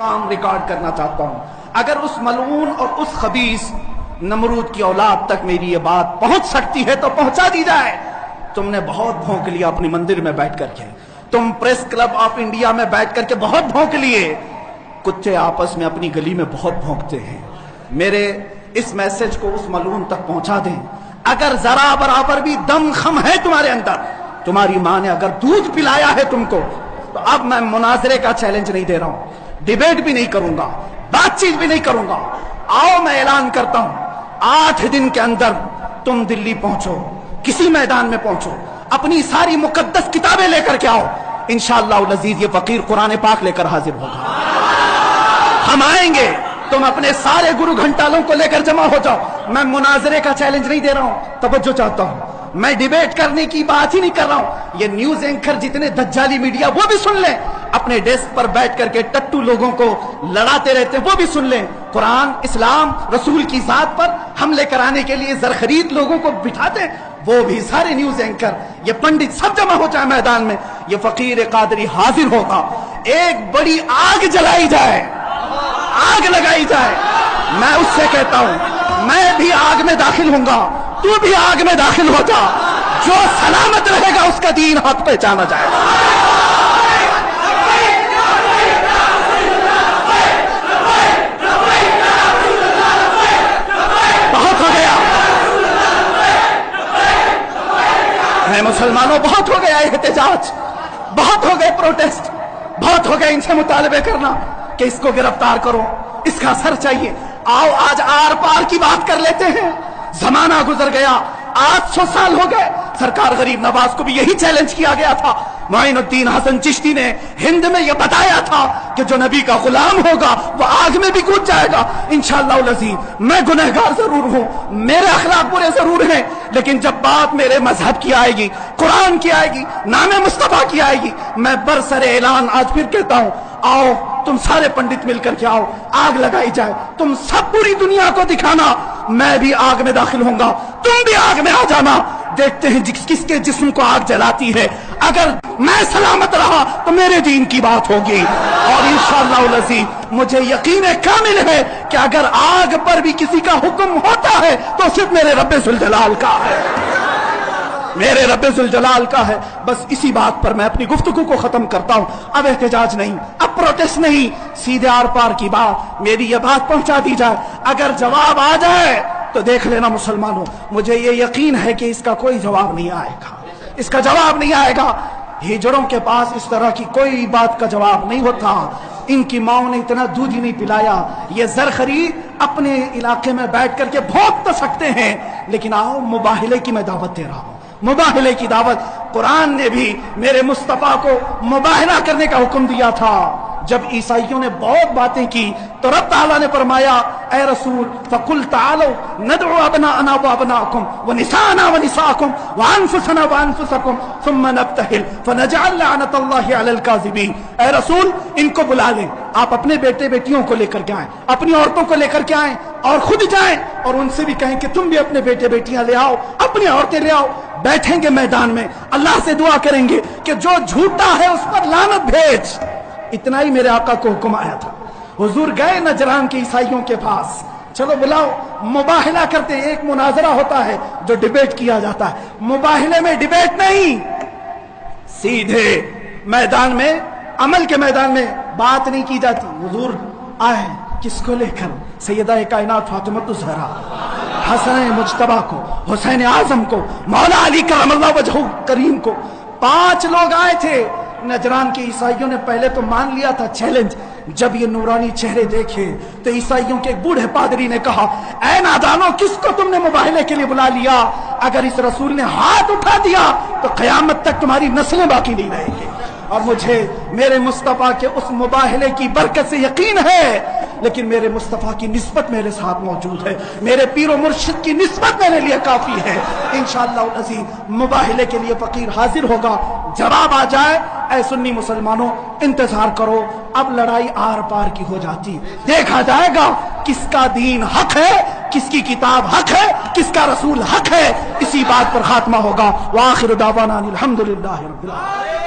کام record کرنا چاہتا ہوں. اگر اس ملعون اور اس خبیث نمرود کی اولاد تک میری یہ بات پہنچ سکتی ہے تو پہنچا دی جائے. تم نے بہت بھونک لیا اپنی مندر میں بیٹھ کر کے, تم پریس کلب آف انڈیا میں بیٹھ کر کے بہت بھونک لیے. کتے آپس میں اپنی گلی میں بہت بھونکتے ہیں. میرے اس میسج کو اس ملعون تک پہنچا دیں. اگر ذرا برابر بھی دم خم ہے تمہارے اندر, تمہاری ماں نے اگر دودھ پلایا ہے تم کو, تو اب میں مناظرے کا چیلنج نہیں دے رہا ہوں, ڈیبیٹ بھی نہیں کروں گا, بات چیت بھی نہیں کروں گا. آؤ میں اعلان کرتا ہوں, 8 دن کے اندر تم دلی پہنچو, کسی میدان میں پہنچو, اپنی ساری مقدس کتابیں لے کر کے آؤ. انشاءاللہ العزیز یہ فقیر قرآن پاک لے کر حاضر ہوگا. ہم آئیں گے, تم اپنے سارے گرو گھنٹالوں کو لے کر جمع ہو جاؤ. میں مناظرے کا چیلنج نہیں دے رہا ہوں, توجہ چاہتا ہوں. میں ڈیبیٹ کرنے کی بات ہی نہیں کر رہا ہوں. یہ نیوز اینکر جتنے دجالی میڈیا وہ بھی سن لیں, اپنے ڈیسک پر بیٹھ کر کے ٹٹو لوگوں کو لڑاتے رہتے وہ بھی سن لیں. قرآن, اسلام, رسول کی ذات پر حملے کرانے کے لیے زرخرید لوگوں کو بٹھاتے, وہ بھی سارے نیوز اینکر, یہ پنڈت سب جمع ہو جائے میدان میں. یہ فقیر قادری حاضر ہوگا. ایک بڑی آگ جلائی جائے, آگ لگائی جائے. میں اس سے کہتا ہوں میں بھی آگ میں داخل ہوں گا, تو بھی آگ میں داخل ہو جا. جو سلامت رہے گا اس کا دین حق پہچانا جائے گا. بہت ہو گیا میں مسلمانوں, بہت ہو گیا احتجاج, بہت ہو گئے پروٹیسٹ, بہت ہو گئے ان سے مطالبے کرنا کہ اس کو گرفتار کرو, اس کا سر چاہیے. آؤ آج آر پار کی بات کر لیتے ہیں. زمانہ گزر گیا, 800 سال ہو گئے. سرکار غریب نواز کو بھی یہی چیلنج کیا گیا تھا. معین الدین حسن چشتی نے ہند میں یہ بتایا تھا کہ جو نبی کا غلام ہوگا وہ آگ میں بھی کود جائے گا. انشاءاللہ العزیز میں گنہگار ضرور ہوں, میرے اخلاق برے ضرور ہیں, لیکن جب بات میرے مذہب کی آئے گی, قرآن کی آئے گی, نام مصطفیٰ کی آئے گی, میں برسر اعلان آج پھر کہتا ہوں, آؤ تم سارے پنڈت مل کر کے آؤ, آگ لگائی جائے. تم سب پوری دنیا کو دکھانا میں بھی آگ میں داخل ہوں گا, تم بھی آگ میں آ جانا. دیکھتے ہیں کس کے جسم کو آگ جلاتی ہے. اگر میں سلامت رہا تو میرے دین کی بات ہوگی, اور انشاءاللہ العزیز مجھے یقین کامل ہے کہ اگر آگ پر بھی کسی کا حکم ہوتا ہے تو صرف میرے رب ذوالجلال کا ہے, میرے رب ذوالجلال کا ہے. بس اسی بات پر میں اپنی گفتگو کو ختم کرتا ہوں. اب احتجاج نہیں, اب پروٹیسٹ نہیں, سیدھے آر پار کی بات, میری یہ بات پہنچا دی جائے. اگر جواب آ جائے تو دیکھ لینا مسلمانوں, مجھے یہ یقین ہے کہ اس کا کوئی جواب نہیں آئے گا, اس کا جواب نہیں آئے گا. ہجڑوں کے پاس اس طرح کی کوئی بات کا جواب نہیں ہوتا. ان کی ماں نے اتنا دودھ ہی نہیں پلایا. یہ زرخرید اپنے علاقے میں بیٹھ کر کے بھونک تو سکتے ہیں, لیکن آؤ مباہلے کی میں دعوت دے رہا ہوں, مباہلے کی دعوت. قرآن نے بھی میرے مصطفیٰ کو مباہلہ کرنے کا حکم دیا تھا. جب عیسائیوں نے بہت باتیں کی تو رب تعالیٰ نے فرمایا, اے رسول فقل تعالوا ندعو ابناءنا وابناءکم ونساءنا ونساءکم وانفسنا وانفسکم ثم نبتہل فنجعل لعنت اللہ علی الکاذبین. اے رسول ان کو بلا لیں, آپ اپنے بیٹے بیٹیوں کو لے کر کے آئیں, اپنی عورتوں کو لے کر کے آئیں, اور خود جائیں اور ان سے بھی کہیں کہ تم بھی اپنے بیٹے بیٹیاں لے آؤ, اپنی عورتیں لے آؤ. بیٹھیں گے میدان میں, اللہ سے دعا کریں گے کہ جو جھوٹا ہے اس پر لعنت بھیج. اتنا ہی میرے آقا کو حکم آیا تھا. حضور گئے نجران کے عیسائیوں کے پاس, چلو بلاؤ, مباہلہ کرتے. ایک مناظرہ ہوتا ہے جو ڈیبیٹ کیا جاتا ہے, مباہلے میں ڈیبیٹ نہیں, سیدھے میدان میں, عمل کے میدان میں بات نہیں کی جاتی. حضور آئے کس کو لے کر, سیدہ کائنات فاطمہ الزہرا, حسن مجتبی کو, حسین اعظم کو, مولا علی کرم اللہ وجہہ کریم کو. 5 لوگ آئے تھے. نجران کے عیسائیوں نے پہلے تو مان لیا تھا چیلنج. جب یہ نورانی چہرے دیکھے تو عیسائیوں کے ایک بوڑھے پادری نے کہا, اے نادانو کس کو تم نے مباہلے کے لیے بلا لیا؟ اگر اس رسول نے ہاتھ اٹھا دیا تو قیامت تک تمہاری نسلیں باقی نہیں رہیں گی. اور مجھے میرے مصطفیٰ کے اس مباہلے کی برکت سے یقین ہے, لیکن میرے مصطفیٰ کی نسبت میرے ساتھ موجود ہے, میرے پیر و مرشد کی نسبت میرے لیے کافی ہے. انشاءاللہ العزیز مباہلے کے لیے فقیر حاضر ہوگا. جواب آ جائے, اے سنی مسلمانوں انتظار کرو, اب لڑائی آر پار کی ہو جاتی, دیکھا جائے گا کس کا دین حق ہے, کس کی کتاب حق ہے, کس کا رسول حق ہے. اسی بات پر خاتمہ ہوگا. وآخر دعوانا الحمدللہ رب العالمین.